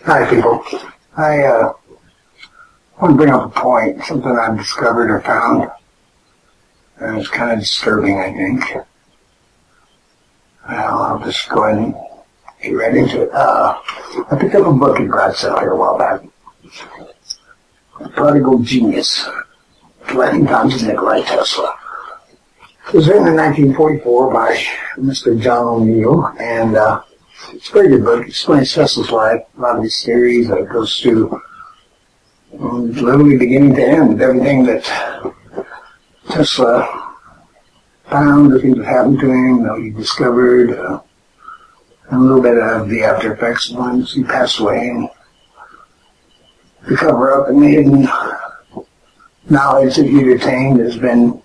Hi, people. I want to bring up a point, something I've discovered or found, and it's kind of disturbing, I think. Well, I'll just go ahead and get right into it. I picked up a book at garage sale here a while back. Prodigal Genius, Lightning Times of Nikola Tesla. It was written in 1944 by Mr. John O'Neill, and it's a very good book. It explains Tesla's life, a lot of his theories. It goes through literally beginning to end, everything that Tesla found, the things that happened to him, he discovered, and a little bit of the after effects once he passed away, and the cover-up and the hidden knowledge that he retained has been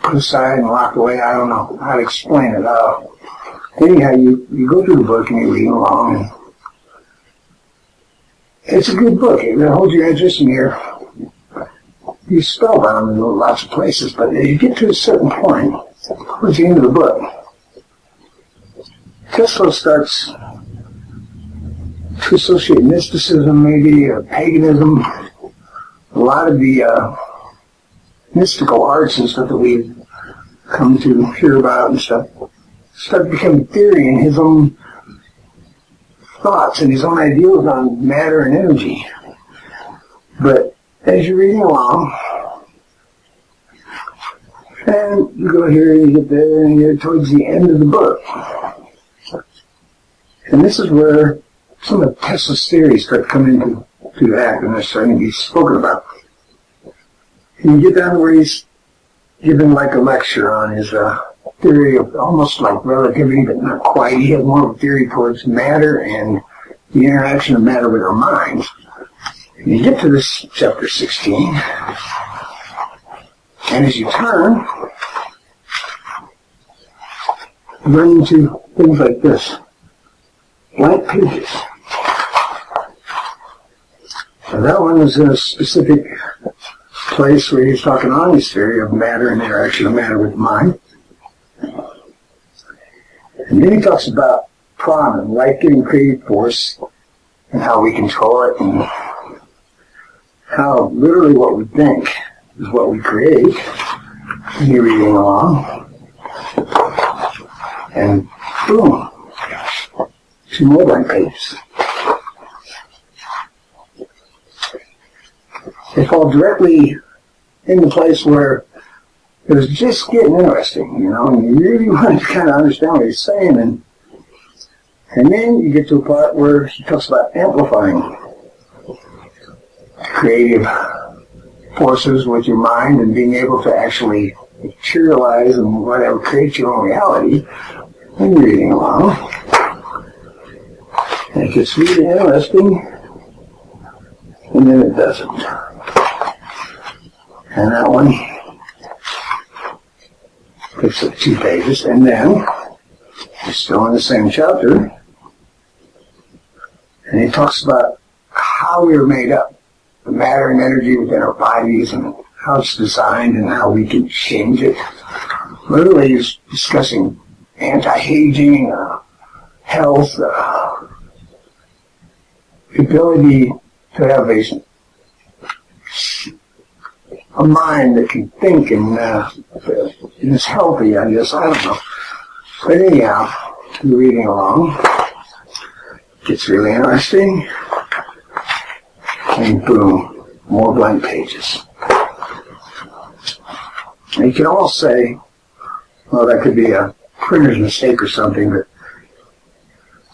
put aside and locked away. I don't know how to explain it. Anyhow, you go through the book and you read along, and it's a good book. It holds your interest, and you're spellbound in lots of places, but you get to a certain point towards the end of the book. Tesla starts to associate mysticism, maybe, or paganism, a lot of the mystical arts and stuff that we've come to hear about and stuff, start becoming theory in his own thoughts and his own ideals on matter and energy. But as you're reading along, and you go here and you get there and you're towards the end of the book. And this is where some of Tesla's theories start coming to act, and they're starting to be spoken about. And you get down to where he's given like a lecture on his theory of almost like relativity, but not quite. He had more of a theory towards matter and the interaction of matter with our minds. And you get to this chapter 16, and as you turn, you run into things like this. Blank pages. So that one was in a specific place where he's talking on his theory of matter and interaction of matter with mind. And then he talks about prana, life-giving creative force, and how we control it, and how literally what we think is what we create. And you're reading along, and boom, 2 more blank pages. They fall directly in the place where it was just getting interesting, and you really want to kind of understand what he's saying, and then you get to a part where he talks about amplifying creative forces with your mind and being able to actually materialize and whatever, create your own reality, and you're reading along. And it gets really interesting, and then it doesn't. And that one picks up 2 pages, and then he's still in the same chapter, and he talks about how we are made up, the matter and energy within our bodies, and how it's designed and how we can change it. Literally, he's discussing anti-aging, health, the ability to have a mind that can think and is healthy, I guess. I don't know. But anyhow, you're reading along. It gets really interesting. And boom, more blank pages. And you can almost say, well, that could be a printer's mistake or something, but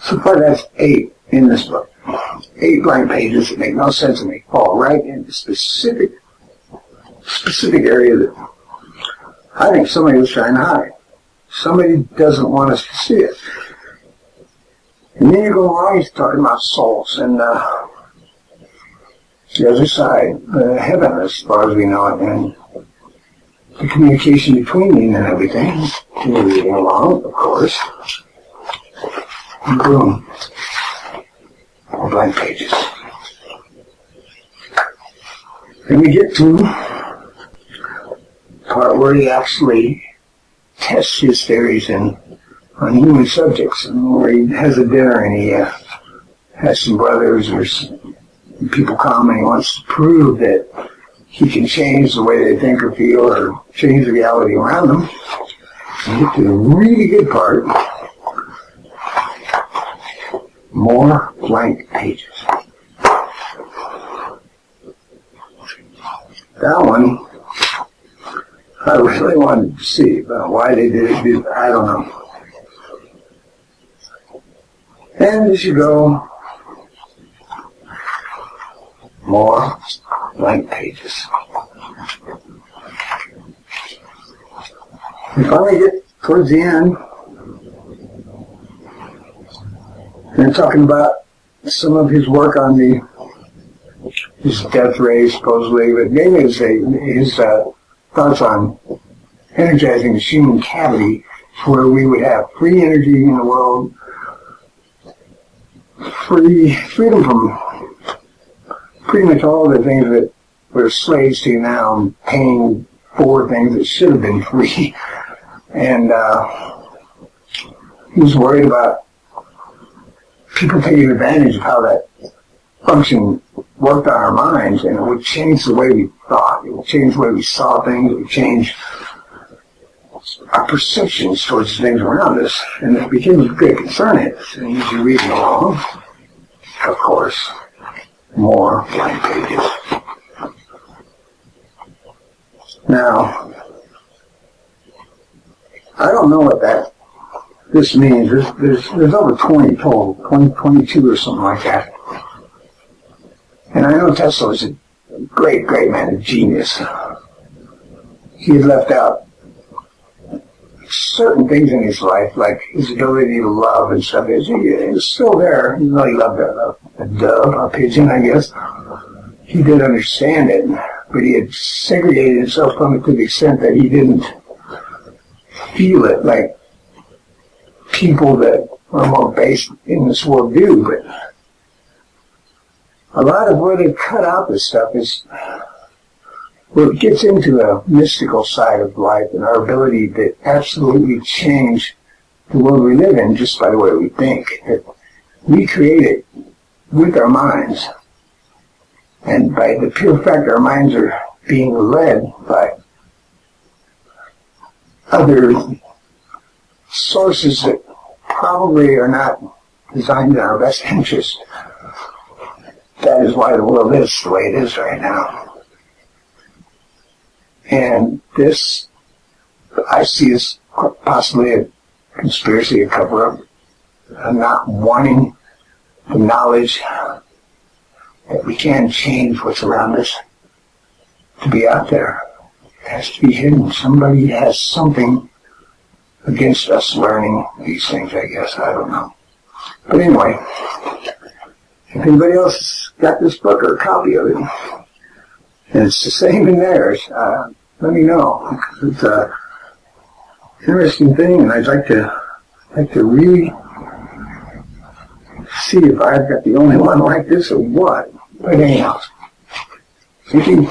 so far that's 8 in this book. 8 blank pages that make no sense to me. Fall right into specific area that I think somebody was trying to hide. Somebody doesn't want us to see it. And then you go along, he's talking about souls and the other side, heaven as far as we know it, and the communication between them and everything. And you're reading along, of course. And boom. More blank pages. Then we get to part where he actually tests his theories on human subjects, and where he has a dinner and he has some brothers or some people come and he wants to prove that he can change the way they think or feel or change the reality around them. And get to the really good part. More blank pages. That one, I really wanted to see, but why they did it, I don't know. And as you go, more blank pages. We finally get towards the end, and talking about some of his work on his death ray, supposedly, but mainly his thoughts on energizing the human cavity, where we would have free energy in the world, freedom from pretty much all the things that we're slaves to now, and paying for things that should have been free. And he was worried about people taking advantage of how that function worked on our minds, and it would change the way we thought. It would change the way we saw things. It would change our perceptions towards things around us. And it became a great concern. And as you read along, of course, more blank pages. Now, I don't know what this means. There's over 20 total, 22 or something like that. And I know Tesla was a great, great man, a genius. He had left out certain things in his life, like his ability to love and stuff. It was still there. Even though he loved a dove, a pigeon, I guess. He did understand it, but he had segregated himself from it to the extent that he didn't feel it like people that are more based in this world do. But a lot of where they cut out this stuff is where it gets into a mystical side of life and our ability to absolutely change the world we live in just by the way we think. That we create it with our minds. And by the pure fact our minds are being led by other sources that probably are not designed in our best interest. That is why the world is the way it is right now. And this, I see as possibly a conspiracy, a cover-up, not wanting the knowledge that we can change what's around us to be out there. It has to be hidden. Somebody has something against us learning these things, I guess. I don't know. But anyway, if anybody else has got this book or a copy of it, and it's the same in theirs, let me know. It's an interesting thing, and I'd like to really see if I've got the only one like this or what. But anyhow, thank you.